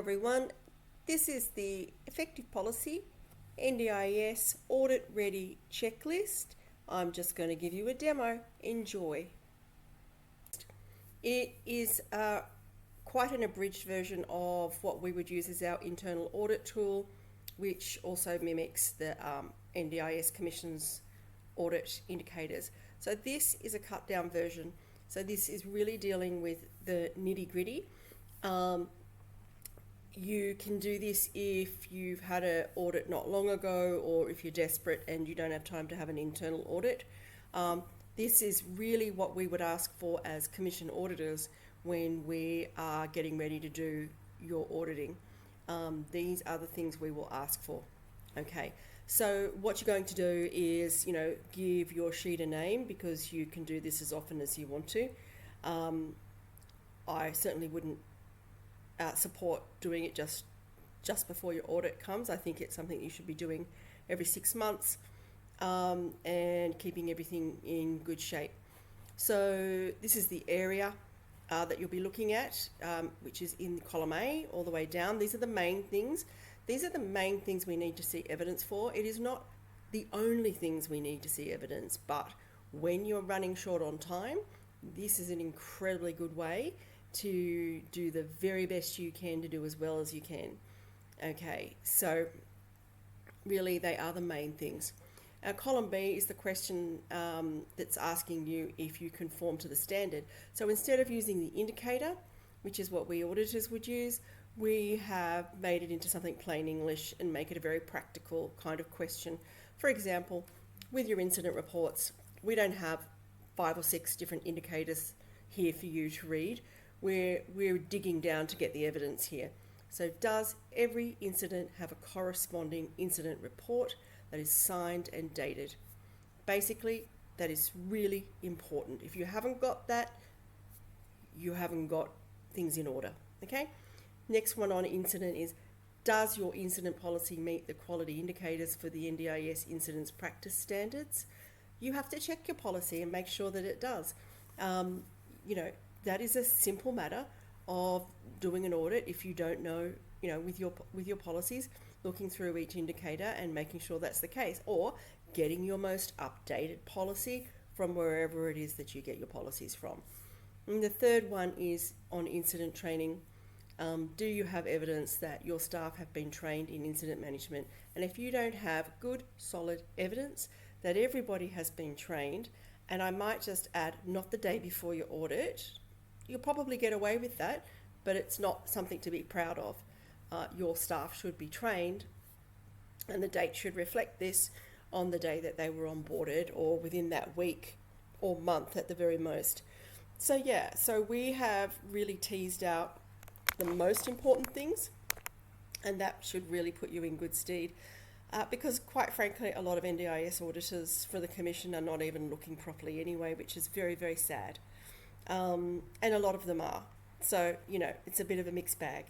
everyone. This is the Effective Policy NDIS Audit-Ready Checklist. I'm just going to give you a demo. Enjoy. It is quite an abridged version of what we would use as our internal audit tool, which also mimics the NDIS Commission's audit indicators. So this is a cut down version. So this is really dealing with the nitty gritty. You can do this if you've had an audit not long ago, or if you're desperate and you don't have time to have an internal audit. This is really what we would ask for as commission auditors when we are getting ready to do your auditing. These are the things we will ask for. Okay, so what you're going to do is, give your sheet a name, because you can do this as often as you want to. I certainly wouldn't support doing it just before your audit comes. I think it's something you should be doing every 6 months and keeping everything in good shape. So this is the area that you'll be looking at, which is in column A all the way down. These are the main things. These are the main things we need to see evidence for. It is not the only things we need to see evidence, but when you're running short on time, this is an incredibly good way to do the very best you can to do as well as you can. Okay, so really they are the main things. Column B is the question that's asking you if you conform to the standard. So instead of using the indicator, which is what we auditors would use, we have made it into something plain English and make it a very practical kind of question. For example, with your incident reports, we don't have 5 or 6 different indicators here for you to read. We're digging down to get the evidence here. So does every incident have a corresponding incident report that is signed and dated? Basically, that is really important. If you haven't got that, you haven't got things in order. Okay? Next one on incident is, does your incident policy meet the quality indicators for the NDIS incidents practice standards? You have to check your policy and make sure that it does. That is a simple matter of doing an audit. If you don't know, with your policies, looking through each indicator and making sure that's the case, or getting your most updated policy from wherever it is that you get your policies from. And the third one is on incident training. Do you have evidence that your staff have been trained in incident management? And if you don't have good, solid evidence that everybody has been trained, and I might just add, not the day before your audit, you'll probably get away with that, but it's not something to be proud of. Your staff should be trained, and the date should reflect this on the day that they were onboarded, or within that week or month at the very most. So we have really teased out the most important things, and that should really put you in good stead. Because quite frankly, a lot of NDIS auditors for the Commission are not even looking properly anyway, which is very, very sad. And a lot of them are. So, it's a bit of a mixed bag.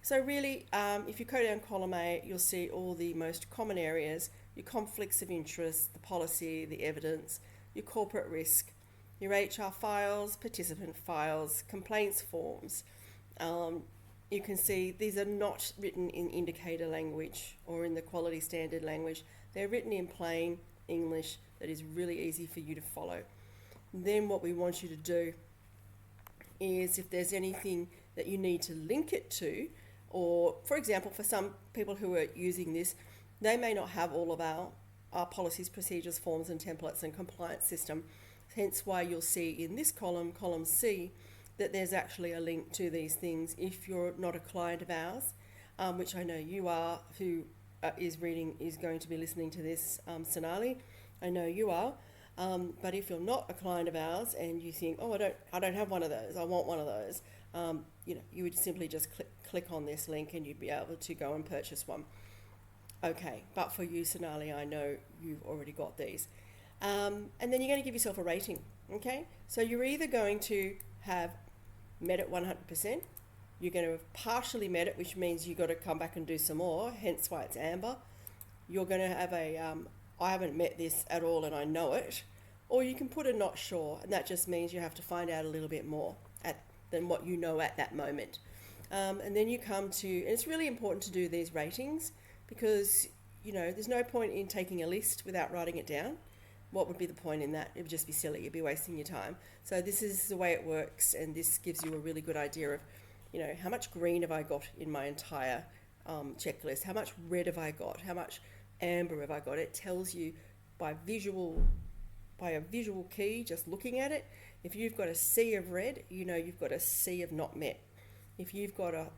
So really, if you go down column A, you'll see all the most common areas: your conflicts of interest, the policy, the evidence, your corporate risk, your HR files, participant files, complaints forms. You can see these are not written in indicator language or in the quality standard language. They're written in plain English that is really easy for you to follow. Then what we want you to do is, if there's anything that you need to link it to, or for example, for some people who are using this, they may not have all of our policies, procedures, forms and templates and compliance system. Hence why you'll see in this column C, that there's actually a link to these things. If you're not a client of ours, which I know you are, who is going to be listening to this, Sonali, I know you are. But if you're not a client of ours and you think, I don't have one of those, I want one of those, you would simply just click on this link and you'd be able to go and purchase one. Okay, but for you, Sonali, I know you've already got these. And then you're going to give yourself a rating, okay? So you're either going to have met it 100%, you're going to have partially met it, which means you've got to come back and do some more, hence why it's amber. You're going to have I haven't met this at all and I know it, or you can put a not sure, and that just means you have to find out a little bit more than what you know at that moment. And then you come to, and it's really important to do these ratings because, there's no point in taking a list without writing it down. What would be the point in that? It would just be silly. You'd be wasting your time. So this is the way it works, and this gives you a really good idea of, how much green have I got in my entire checklist? How much red have I got? How much amber have I got? It tells you by a visual key, just looking at it. If you've got a sea of red, you've got a sea of not met. If you've got a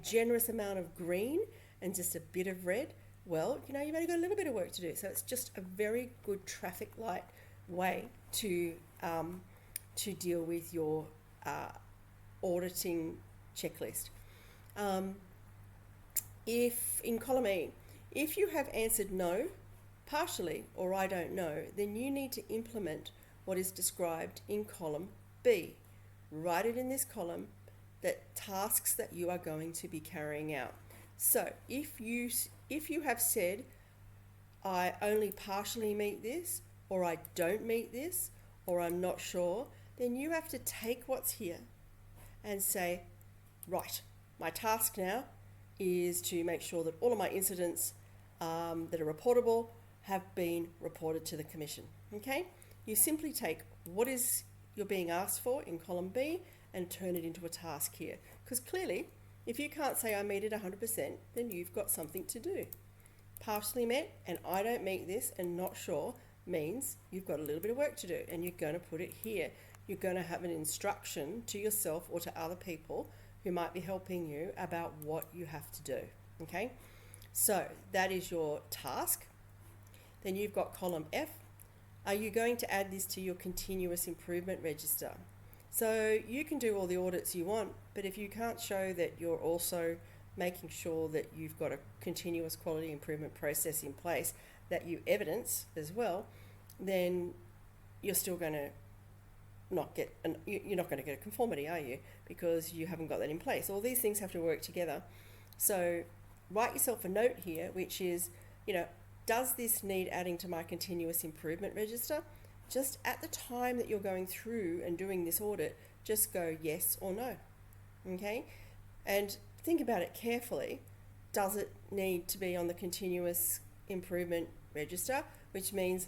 generous amount of green and just a bit of red, well, you've only got a little bit of work to do. So it's just a very good traffic light way to deal with your auditing checklist. If in column E, if you have answered no, partially, or I don't know, then you need to implement what is described in column B. Write it in this column, that tasks that you are going to be carrying out. So if you have said, I only partially meet this, or I don't meet this, or I'm not sure, then you have to take what's here and say, right, my task now is to make sure that all of my incidents that are reportable have been reported to the Commission. Okay? You simply take what is you're being asked for in column B and turn it into a task here. Because clearly, if you can't say I meet it 100%, then you've got something to do. Partially met and I don't meet this and not sure means you've got a little bit of work to do, and you're going to put it here. You're going to have an instruction to yourself or to other people who might be helping you about what you have to do. Okay? So that is your task. Then you've got column F. Are you going to add this to your continuous improvement register? So you can do all the audits you want, but if you can't show that you're also making sure that you've got a continuous quality improvement process in place that you evidence as well, then you're still going to you're not going to get a conformity, are you? Because you haven't got that in place. All these things have to work together. So write yourself a note here, which is, does this need adding to my continuous improvement register? Just at the time that you're going through and doing this audit, just go yes or no. Okay? And think about it carefully. Does it need to be on the continuous improvement register? Which means,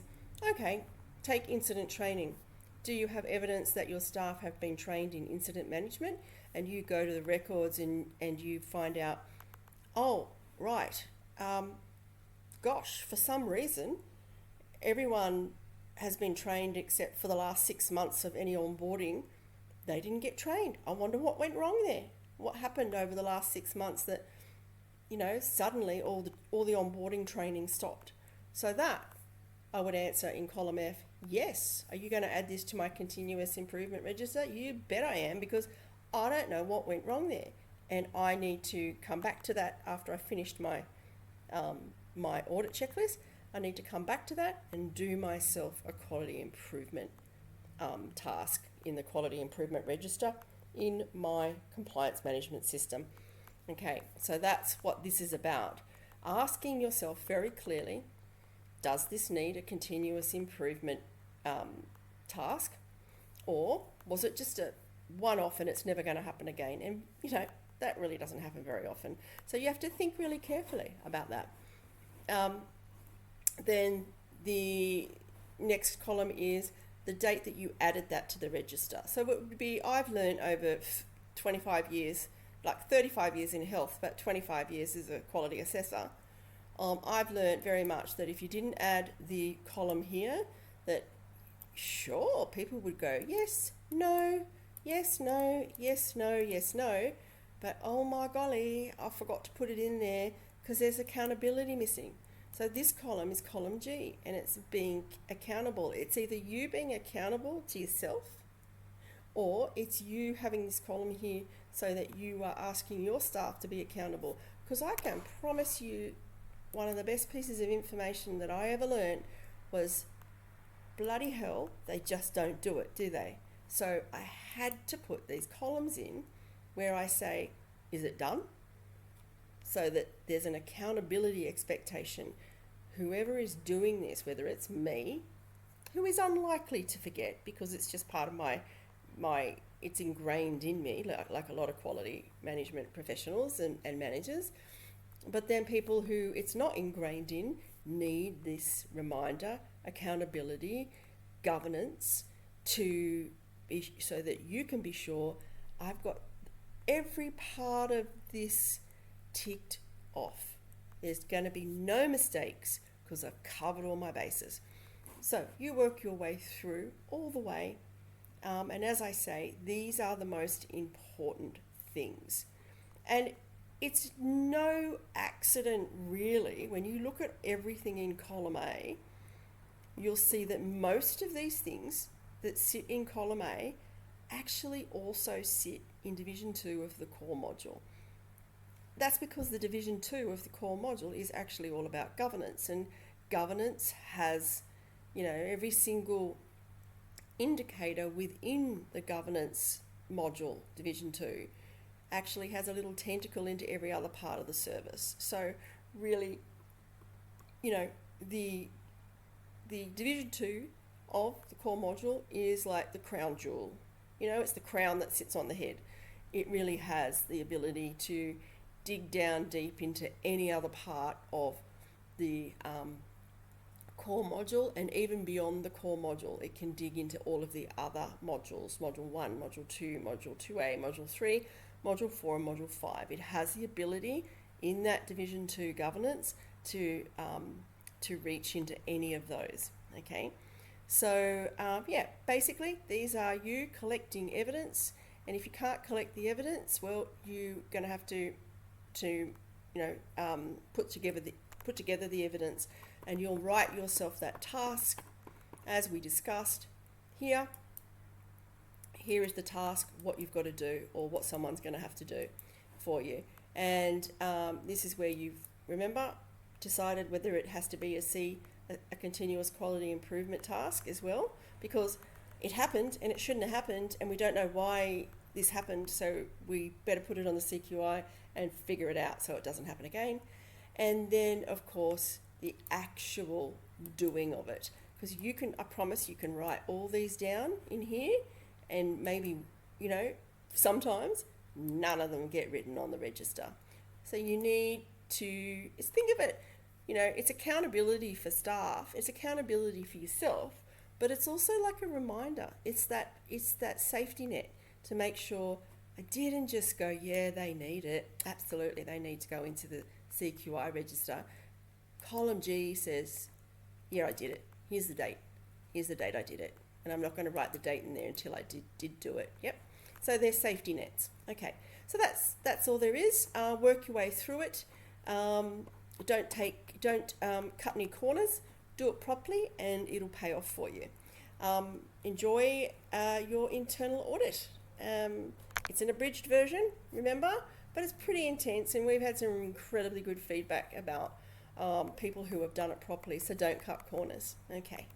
okay, take incident training. Do you have evidence that your staff have been trained in incident management? And you go to the records and you find out, oh, right, gosh, for some reason, everyone has been trained except for the last 6 months of any onboarding. They didn't get trained. I wonder what went wrong there. What happened over the last 6 months that, suddenly all the onboarding training stopped. So that I would answer in column F, yes. Are you going to add this to my continuous improvement register? You bet I am, because I don't know what went wrong there. And I need to come back to that after I finished my my audit checklist. I need to come back to that and do myself a quality improvement task in the quality improvement register in my compliance management system. Okay, so that's what this is about. Asking yourself very clearly, does this need a continuous improvement task, or was it just a one-off and it's never going to happen again? And that really doesn't happen very often. So you have to think really carefully about that. Then the next column is the date that you added that to the register. So it would be, I've learned over 25 years, like 35 years in health, but 25 years as a quality assessor. I've learned very much that if you didn't add the column here, that sure, people would go, yes, no, yes, no, yes, no, yes, no. But oh my golly, I forgot to put it in there because there's accountability missing. So this column is column G, and it's being accountable. It's either you being accountable to yourself, or it's you having this column here so that you are asking your staff to be accountable. Because I can promise you, one of the best pieces of information that I ever learned was, bloody hell, they just don't do it, do they? So I had to put these columns in where I say, is it done? So that there's an accountability expectation. Whoever is doing this, whether it's me, who is unlikely to forget because it's just part of my it's ingrained in me, like a lot of quality management professionals and managers. But then people who it's not ingrained in need this reminder, accountability, governance to be, so that you can be sure I've got every part of this ticked off. There's going to be no mistakes because I've covered all my bases. So you work your way through all the way. And as I say, these are the most important things. And it's no accident, really, when you look at everything in column A, you'll see that most of these things that sit in column A actually also sit in Division 2 of the core module. That's because the Division 2 of the core module is actually all about governance, and governance has, every single indicator within the governance module, Division 2, actually has a little tentacle into every other part of the service. So really, the Division 2 of the core module is like the crown jewel. It's the crown that sits on the head. It really has the ability to dig down deep into any other part of the core module, and even beyond the core module, it can dig into all of the other modules, Module 1, Module 2, Module 2A, Module 3, Module 4 and Module 5. It has the ability in that Division 2 governance to reach into any of those, okay? So, basically, these are you collecting evidence, and if you can't collect the evidence, well, you're going to have to put together the evidence, and you'll write yourself that task, as we discussed here. Here is the task, what you've got to do, or what someone's going to have to do for you. And this is where you've, remember, decided whether it has to be a continuous quality improvement task as well, because it happened and it shouldn't have happened, and we don't know why this happened, so we better put it on the CQI and figure it out so it doesn't happen again. And then, of course, the actual doing of it, because I promise you can write all these down in here, and maybe, sometimes none of them get written on the register. So you need to think of it, it's accountability for staff, it's accountability for yourself, but it's also like a reminder. It's that safety net to make sure I didn't just go, yeah, they need it. Absolutely, they need to go into the CQI register. Column G says, yeah, I did it. Here's the date. Here's the date I did it. And I'm not going to write the date in there until I did do it. Yep. So they're safety nets. Okay. So that's all there is. Work your way through it. Don't cut any corners. Do it properly, and it'll pay off for you. Enjoy your internal audit. It's an abridged version, remember, but it's pretty intense, and we've had some incredibly good feedback about people who have done it properly. So don't cut corners. Okay.